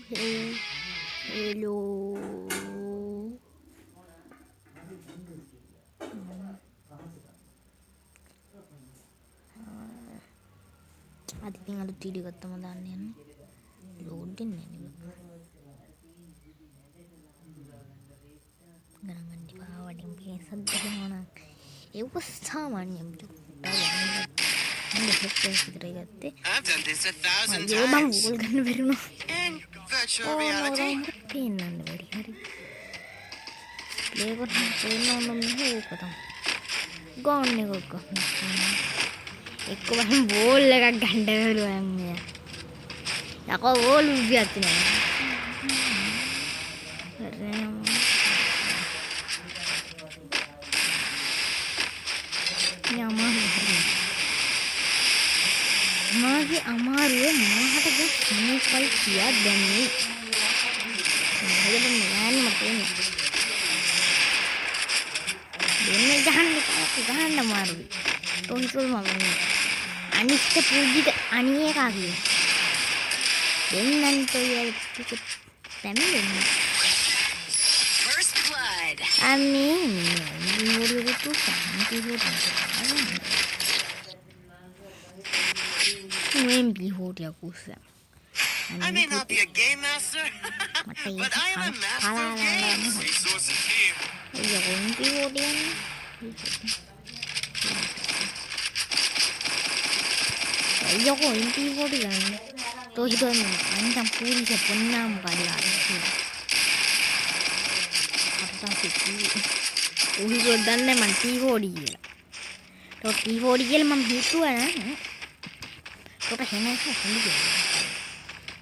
hello. අද ඉතින් අලුත් වීඩියෝ එකක් තමයි දාන්න යන්නේ. ලෝඩ් වෙන්නේ නැහැ නේ. ගණන් ගන්න එපා. වඩින් කේසක් ගහනවා නම් ඒක සාමාන්‍ය බිටු. I've done this 1,000 times. In virtual reality. මාගේ අමාරුවේ මාහට ගස් මේකයි කියා දැන්නේ. මොකද මම මට දෙන්නේ ගහන්න අමාරුයි. තොන්සල් මම අනිෂ්ට පූජිත අනියේ කාගේ. දෙන්නන් තෝයල් ටික තැම්බෙන්නේ. First blood. අනේ මොරුරු තු සම්පූර්ණ I may not be a game master, but I am a master of games. Resources here.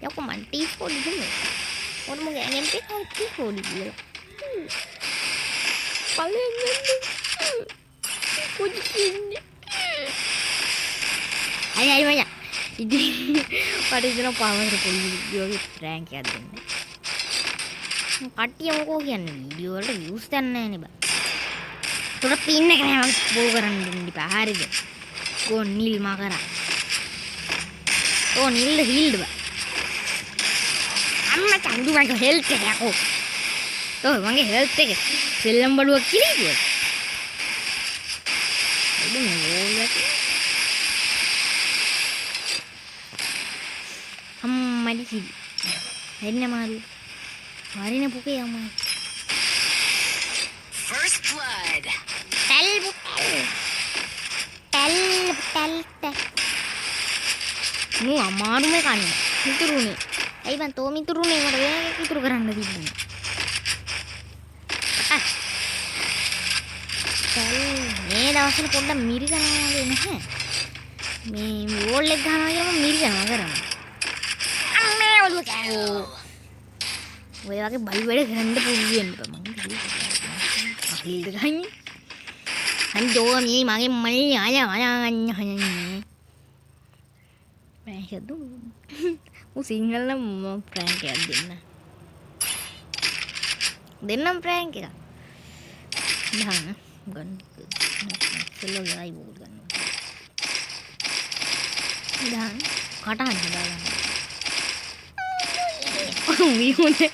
Aku mati kok di sini. Orang mau gak nyampe mati kok di sini. Paling nyampe. Kok di sini. Ayo banyak. Jadi pada itu power video prank ya dene. කට්ටිය මොකෝ කියන්නේ video වලට views ගන්න නැහැ නේ බා. උඩ පින් එක නෑ බෝ කරන්න දෙන්න ඉපා. හරිද? ගෝ නිල් මා කරා. ඕ නිල් හීල්ඩ් බා. අම්මා චන්දු මගේ හෙල්ත් එක යකෝ. ඔව් මගේ හෙල්ත් එක සෙල්ලම් බඩුවක් කිරිද? ඉතින් ඕලට අම්මා දිසි. එන්න මාරු. Hari buke yang mana? First blood. Tel. Nu amaru me kan. Mituru ni. Ayo bantu mituru ni. Mana dia mituru kerana di sini. Tel. Ni dah asal pun dah miri kan lagi ni. Me wall leg kan lagi mana miri kan agar. Amme walu kau. ඔය වගේ බයි වැඩ කරන්න පුළුවන් වෙන්න මම අහිල්ද ගන්නේ අන්දෝ මේ මගේ මල්ලි ආයන්නේ ප්‍රෑන්ක් එකක් මු සිංහල නම් ප්‍රෑන්ක් එකක් දෙන්නම් ප්‍රෑන්ක් එකක් දාන්න ගන්න සෙල්ලෝ ගයි බෝල් ගන්න දාන්න කටහඬ හදාගන්න විහුනේ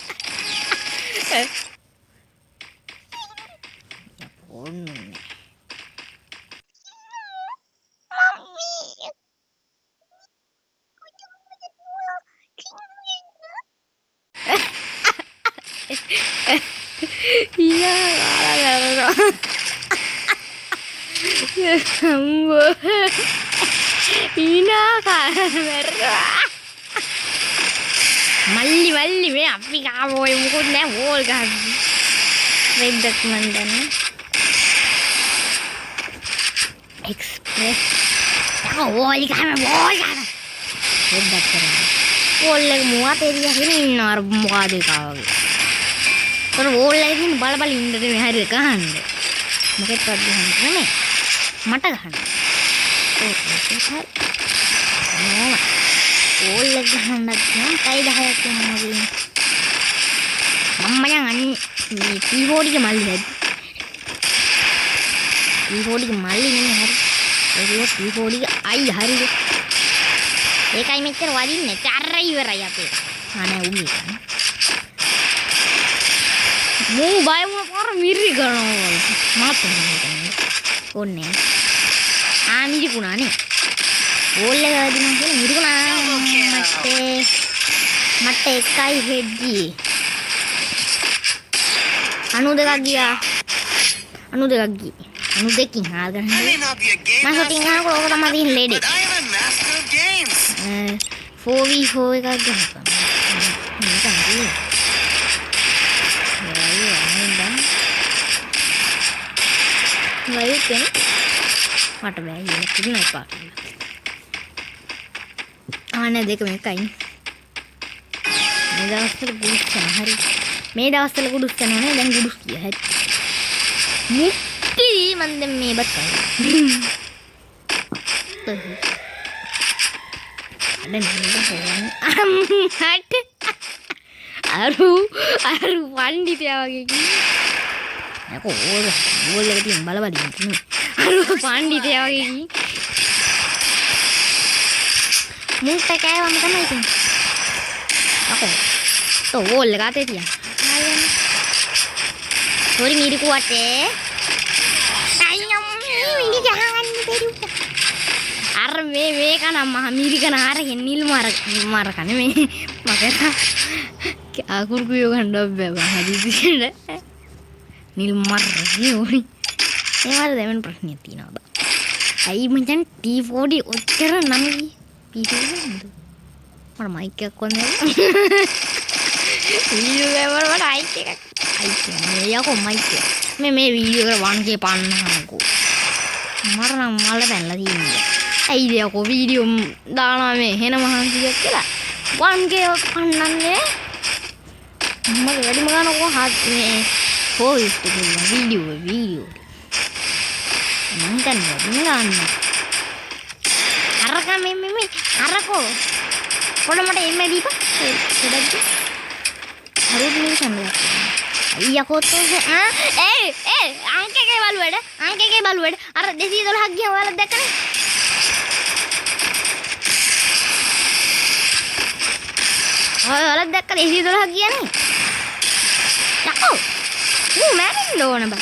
මල්ලි මේ අපි ගාවෝයි මොකොත් නෑ වෝල් ගහන්න වෙද්දක් මන් දන්නේ එක්ස්ප්‍රෙස් වෝල් ගහන්න වෙද්දක් කරන්නේ වෝල් එක මුවා තේරියා කියන ඉන්නවා අර මොකද ඒක වගේ තොර වෝල් එකකින් බල ඉන්නද මේ හරියට ගහන්න මොකෙත් වදින්න නෙමෙයි මට ගහන්න ඕල් එක ගහන්නත් නම් කයි 10ක් යනවා වගේ මම්ම යන් මේ කීබෝඩ් එකේ මල්ලි හැදි කීබෝඩ් එකේ මල්ලි නෙමෙයි හරි ඒක කීබෝඩ් එකේ අයි හරිද ඒකයි මෙච්චර වදින්නේ චාරයි ඉවරයි අපේ අනේ උගේ මූ බය වුණ පාර මිරි ගනවා මාත් ඕන්නේ මිරිකුණානේ ඕල් එක වදිනවා කියලා මිරිකුණා මට එකයි හෙඩ්ඩි 92ක් ගියා 92ක් ගියේ 92කින් හාගන්න I may not be a game මම සොටින් master, ගහනකොට ඕක තමයි තියෙන ලේඩේ but I am a master of games. 4v4 එකක් ගහපන් මේක හරි වයිකෙන් මට බෑ ඉන්න කිසිම එපා ආනේ දෙක මේකයි මේ දවස්වල ගුඩුස් කරන හරි මේ දවස්වල ගුඩුස් කරනවනේ දැන් ගුඩුස් කිය හරි මුක්ටි මන් දැන් මේ බත් අරු පණ්ඩිතයා වගේ කිව්වා යකෝ ඕල් එක තියෙන බලවලින් නේ අරු පණ්ඩිතයා වගේ කිව්වා මුන්ට කෑවම තමයි තියෙන්නේ යකෝ තෝ ඕල් එක අතේ තියන්න සෝරි මිරිකුවට අයියෝ මිරි ගහන්න බැරිව අර මේක නම් මහ මිරිකන ආරගෙන නිල් මාර කන්නේ මේ මගේ අකුරුකුයෝ ගන්න බෑ හදිසියෙ නිල් මාර ගියෝනි ඒ වල දෙවෙනි ප්‍රශ්නේ තියෙනවා අයි මචං T40 ඔච්චර නම් පිටින් නේද මම මයික් එකක් කොන්නේ වීඩියෝ එකවල මට අයික් එකක් අයික් මේ යකෝ මයික් මේ වීඩියෝ එක 1K පන්නනකෝ මරණ මල බැලලා තියෙනවා ඇයිද යකෝ වීඩියෝ දානවා මේ හෙන මහන්සියක් කියලා 1K පන්නන්නේ මම වැඩිම ගන්නකෝ හත් මේ පොයිස් කියලා වීඩියෝ මම ගන්න අරක මේ අරකෝ පොඩ මට එම්ම දීපන් පොඩක් හරිද මේ සම්බන්ධ අයියකෝ තෝ අංකකේ බලුවේද අර 212ක් ගියා ඔයාලා දැක්කනේ ඔයාලා දැක්ක 212ක් ගියානේ යකෝ මූ මැරෙන්න ඕන බං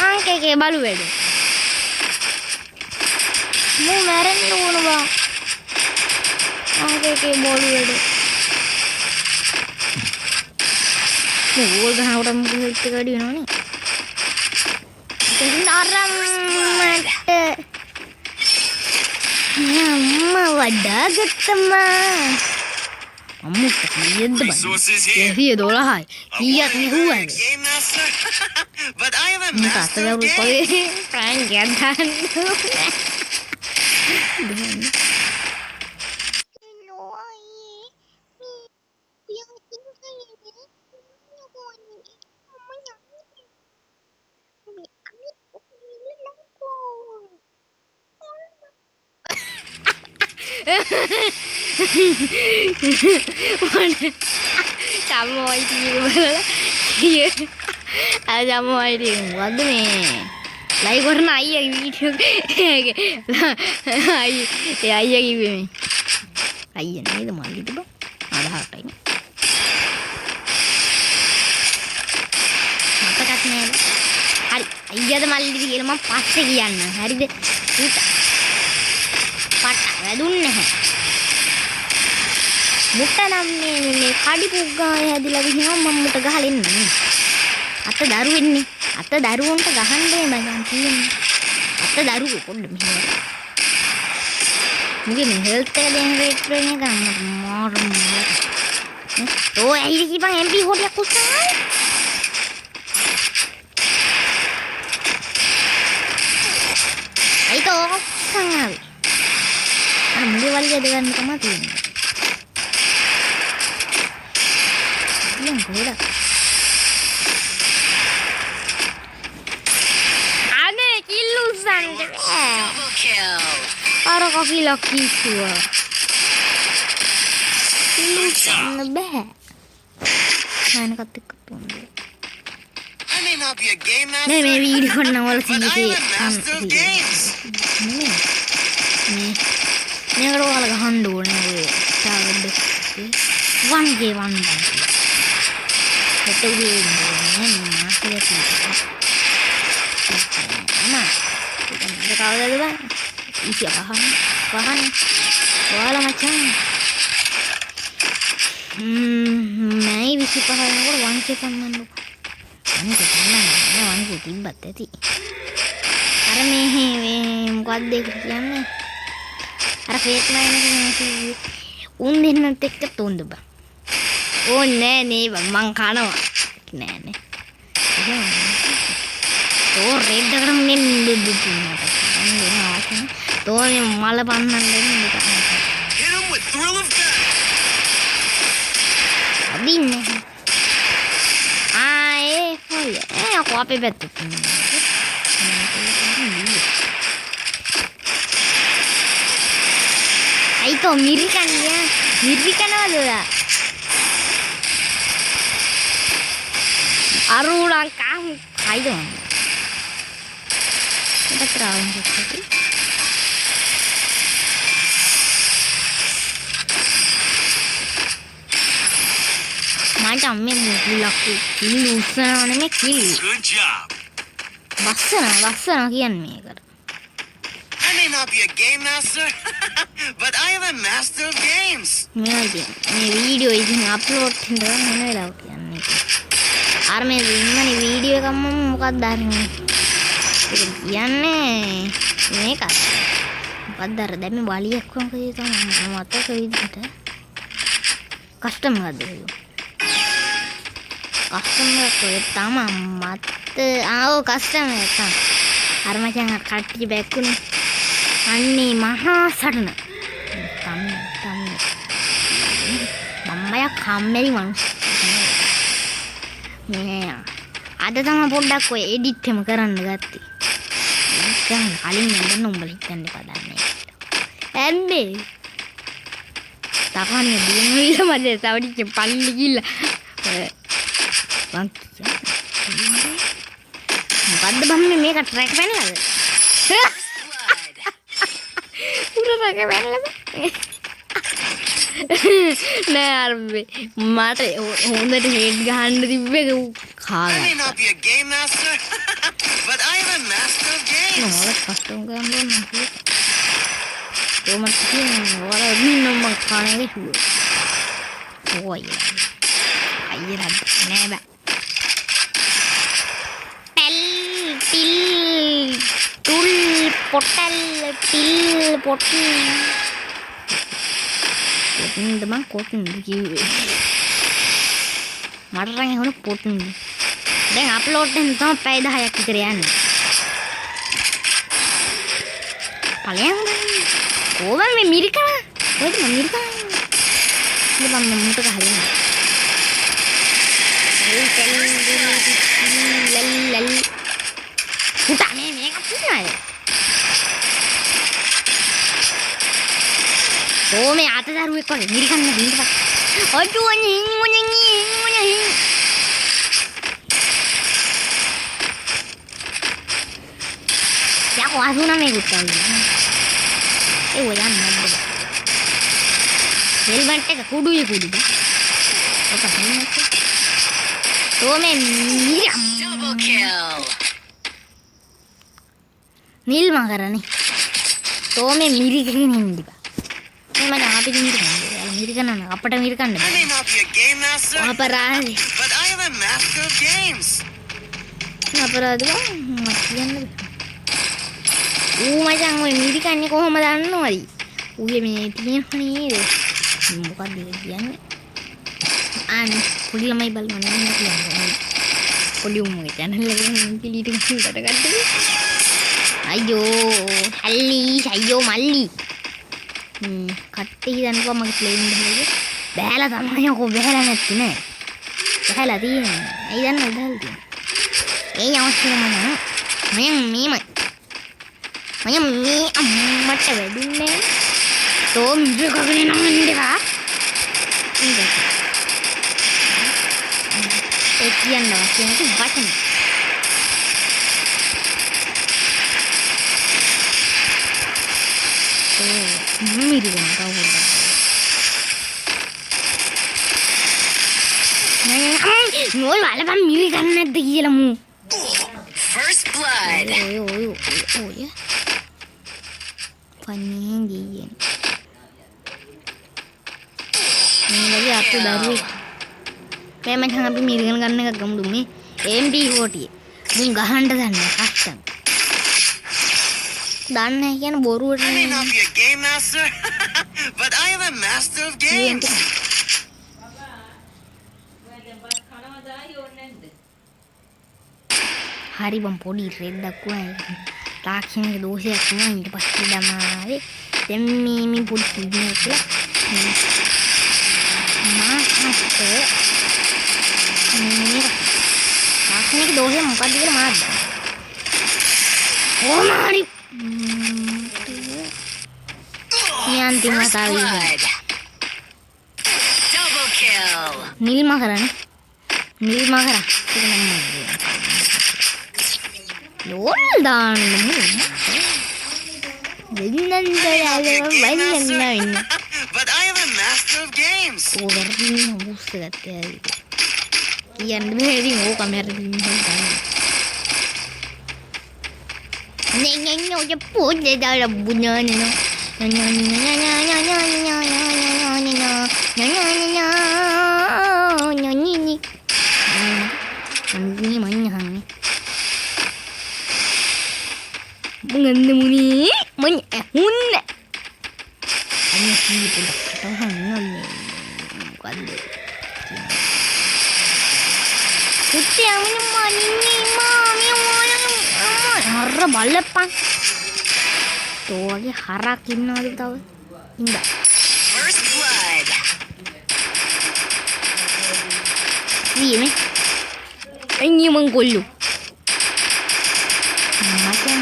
අංකකේ බලුවේද මූ මැරෙන්න ඕන බං අංකකේ බලුවේද ඕල් ගහනකොට මුකුත් හිට ගඩි වෙනවනේ ඉතින් අරම්මට අම්මා වඩාගත්තම්මා අම්මුත් කීයද බං Resources here. 112යි කීයක් නෙහුවද Game master, but I am a මට master of අතදවුල් games. කොලේ ප්‍රෑන්ක් එකක් ගන්න Samoy tiba iya ada samoy di waduh nih lagi warna ayah video ayah gitu nih ayah nih itu malah gitu bang ada harta ini mata katanya hari ayah tuh malah di film pasti kian hari deh kita patah waduh මුට නම් මේ කඩි පුග්ගාය හැදිලා විහිනවා මම මුට ගහලා ඉන්නේ අත දරුවෙන්නේ අත දරුවන්ට ගහන්නේ මචං කියන්නේ අත දරුවෝ පොඩ්ඩ මෙහෙම මුගේ මේ හෙල්ත් එක දෙන රේට් එක ගන්න මාර ඔය ඇයි කිපන් MP හොටියක් උස්සනවා අයි තෝ සංගාවි අර මුගේ වලිය දෙගන්න තමයි තියෙන්නේ Gula. Ada kilusan deh. Double kill. Para kaki laki tua. Kilusan deh. Main ketik ketun. I may not be a game master, Nih video nawal but I am a master of games. Nih kalau kalau handu nih, tahu deh. 1K 1 හෙට උදේ ඉන්නේ මාසෙක තියෙනවා. ඒක කවදාද බං? ඉතින් වහන්න. ඔයාලා මචං. මයි 25 වෙනකොට 1K පන්නන්නකො. අනික තමයි 1K තිබ්බත් ඇති. අර මේ මොකක්ද ඒක කියන්නේ? අර ෆේක් නයිනේ උන් දෙන්නත් එක්ක තොන්ද බං. ඕනේ නෑ බං මං කනවා. නෑනේ. තෝ රෙඩ් එකට මෙන්න දෙදුනා. තෝ මල පන්නන්න දෙන්න Hit him with thrill of death. අදින්නේ. ආයේ හොය. කො අපේ පැත්තට. අයිතෝ මිරිකනවද? අරුණන් කාම් කයිද? Terang gitu. Macam ini laku kill usana me kill. Good job. Bassana kiyan මේකට. I may not be a game master, but I am a master of games. මේ video ඉතින් upload කරනවා මොන වෙලාවක කියන්නේ. අර මේ ඉන්නනේ වීඩියෝ එකම මොකක්ද අරන්නේ. කියන්නේ මේක මොකක්ද අර දැන් මේ වලියක් වගේ තමයි මතක විදිහට කස්ටම් එකක්ද කස්ටම් එක තමයි මත ආව කස්ටම් එක අර මචං කට්ටිය බැක්කුනේ අන්නේ මහා සටන තමයි මම්මයා කම්මැලි මනුස්ස මේ අද තමයි පොඩ්ඩක් ඔය එඩිට් එකම කරන්න ගත්තේ දැන් කලින් නේද උඹලා හිතන්න එපා දන්නේ. ඇන්නේ. තාකන්නේ දිනුවිල මැද සවඩිච්ච පල්ලි ගිල්ල. මොකද්ද බම්මේ මේක ට්‍රැක් වෙන්නද? උර ට්‍රැක් වෙන්නද? නෑ අර මට හොඳට හේඩ් ගහන්න තිබ්බේ I may not be a game master, but I am a master of games. No, custom ගන්න ඕනේ. කොහොමද කියන්නේ? ඔයාලා ඉන්නම කන්නේ හුව. ඔය. අයියලා නෑ බෑ. ටුල් පොටල් පිල් පොටල්. කොටින්ද මං කොටින්ද කිව්වේ. මට රන් හොන පොටින්ද. දැන් අප්ලෝඩ් වෙන තම පැය 10ක් විතර යන්නේ. ඵලයන් කොහොමද මේ මිරිකන? කොහෙද මිරිකන? ඉතින් මම මුට ගහලා. ලල් පුතා මේක පුතානේ. මේ අතදරුවෙක් වගේ මිරිකන්න බින්දපා. ඔටුවනේ මොනේ ya asuna me gusta voy a andar helmet එක කුඩුයි oka helmet tome mira Double kill. නිල්ම කරන්නේ tome මිරිකගෙන ඉඳිපා මම අපි මිරිකන්න අපට මිරිකන්න I may not be a game master, අපරාධි but I am a master of games. අපරාධි මම කියන්නේ ඌ මචං ඔය මිරිකන්නේ කොහොමද දන්නවද? ඌගේ මේ තියෙන්නේ නේද? මොකක්ද කියන්නේ? පොඩි ළමයි බලනවා නේ කියන්නේ. පොඩි උමුගේ channel එකෙන් පිළිට ගන්නට ගත්තේ. අයියෝ මල්ලි. කට්ටි හිතන්නකෝ මගේ ප්ලේන් එකේ බෑලා තමයි යකෝ බෑලා නැති නේ. බෑලා තියෙන්නේ. ඇයි දන්නවද බෑලා? ඒ අවශ්‍යම නෑ. මම මේ අම්මට වැඩින්නේ තෝ මිරිකගෙන නම් ඉඳලා ඒ කියනවා කියන්නේ වචන මිරිකගෙන කවුරුද ඔය වලපන් මිරි ගන්න නැද්ද කියලා මූ. First blood. ඔය. පන්නේ ගියන්. මේ වගේ අත දරුවෙක්. මම මං අපි මිරි ගන්න එක ගමු දුන්නේ. MP40. මුන් ගහන්න දන්නේ කෂ්ටම්. දන්නේ කියන්නේ බොරුවට I may not be a game master, but I am a master of games. හරි බම් පොඩි රෙද්දක් වුණා. තාක්ෂණික දෝෂයක් වුණා. ඊට පස්සේ දමාවේ දැන් මේ පොඩි සිග්නල් කියලා මාස්ටර් මේ තාක්ෂණික දෝෂය මොකක්ද කියලා මාත් ඕමාරි නියන්ති මාතාවි Double kill. නිල්ම කරන්නේ නිල්ම කරා ලෝල් දාන්න වෙන්නන්ද But I am a master of games. ඕවර්දී හම්බුස්ස ගත්තේ කියන්න බැරි ඕක කැමරේ නේ ඔය පොඩේ දාලා බුණානේ Menganda muni, hunna. Ini sih pula tahan ni, kuat. Kucing yang mana ni, mami yang harra balapan. Tu lagi harra kena tu tahu, indah. First blood. Ini, ini menggulu. Macam.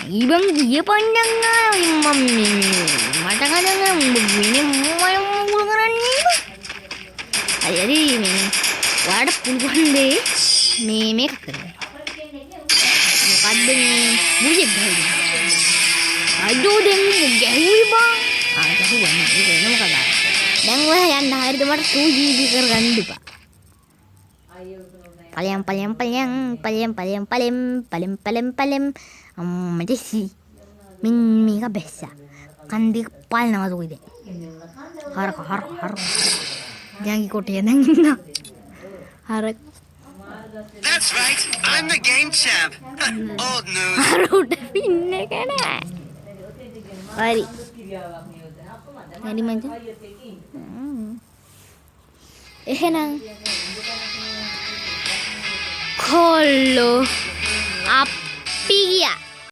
Ibang dia pandang mami mata kadang begini mau mengulangkan ini hari ini wadah puluhan deh meme kakak kadang bujik kali aduh deng gahui bang jauh banget itu nama kata dan wah yang hari itu mar 2GB kergan di pak paling macam si min ka besa kandi pal na tu ide har jangan ikut ya nangina har That's right. I'm the game champ. Old news. har udah pinne kana hari macam nang kholo api ya